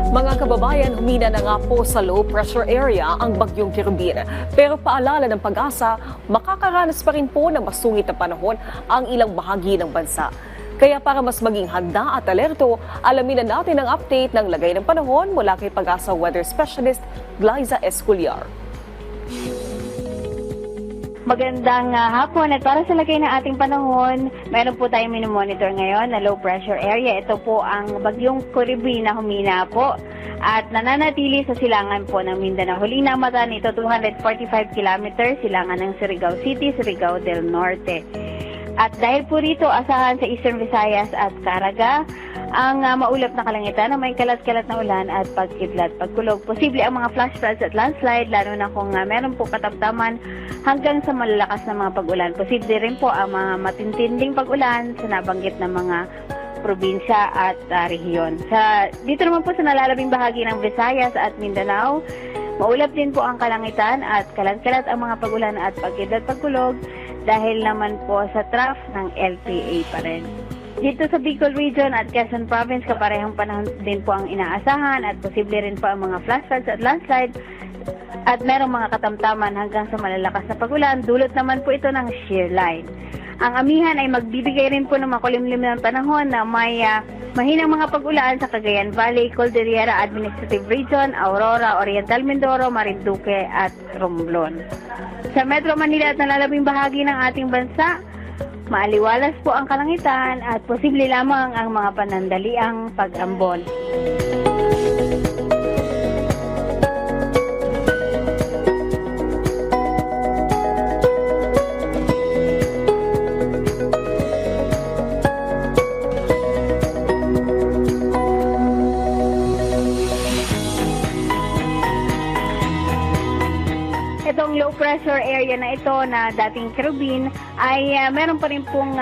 Mga kababayan, humina na nga po sa low pressure area ang bagyong Kirubin. Pero paalala ng Pag-asa, makakaranas pa rin po ng masungit na panahon ang ilang bahagi ng bansa. Kaya para mas maging handa at alerto, alamin na natin ang update ng lagay ng panahon mula kay Pag-asa Weather Specialist Glyza Esculiar. Magandang hapon at para sa lagay ng ating panahon, meron po tayong minomonitor ngayon na low pressure area. Ito po ang bagyong Kirubin na humina po at nananatili sa silangan po ng Mindanao. Huling namata nito 245 kilometers silangan ng Surigao City, Surigao del Norte. At dahil po rito, asahan sa Eastern Visayas at Caraga ang maulap na kalangitan na may kalat-kalat na ulan at pagkidlat, pagkulog. Posible ang mga flash floods at landslide, lalo na kung meron po katamtaman hanggang sa malalakas na mga pag-ulan. Posible rin po ang mga matintinding pag-ulan sa nabanggit na mga probinsya at rehiyon. Dito naman po sa nalalabing bahagi ng Visayas at Mindanao, maulap din po ang kalangitan at kalat-kalat ang mga pag-ulan at pagkidlat, pagkulog dahil naman po sa trough ng LPA pa rin. Dito sa Bicol Region at Quezon Province, kaparehong panahon din po ang inaasahan at posible rin po ang mga flash floods at landslide at merong mga katamtaman hanggang sa malalakas na pag-ulan. Dulot naman po ito ng shear line. Ang amihan ay magbibigay rin po ng makulimlim ng panahon na may mahinang mga pag-ulan sa Cagayan Valley, Cordillera Administrative Region, Aurora, Oriental Mindoro, Marinduque at Romblon. Sa Metro Manila at nalalabing bahagi ng ating bansa, maaliwalas po ang kalangitan at posible lamang ang mga panandaliang pag-ambon. Itong low pressure area na ito na dating Kirubin ay meron pa rin pong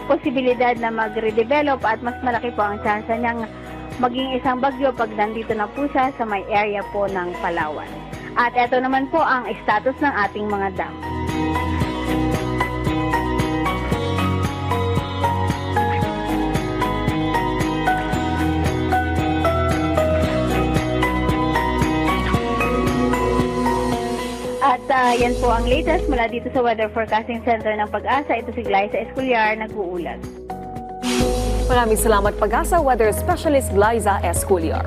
posibilidad na mag-redevelop at mas malaki po ang chance niyang maging isang bagyo pag nandito na po siya sa may area po ng Palawan. At ito naman po ang status ng ating mga dam. At yan po ang latest mula dito sa Weather Forecasting Center ng Pag-asa. Ito si Glyza Esculiar, nag-uulat. Maraming salamat Pag-asa Weather Specialist Glyza Esculiar.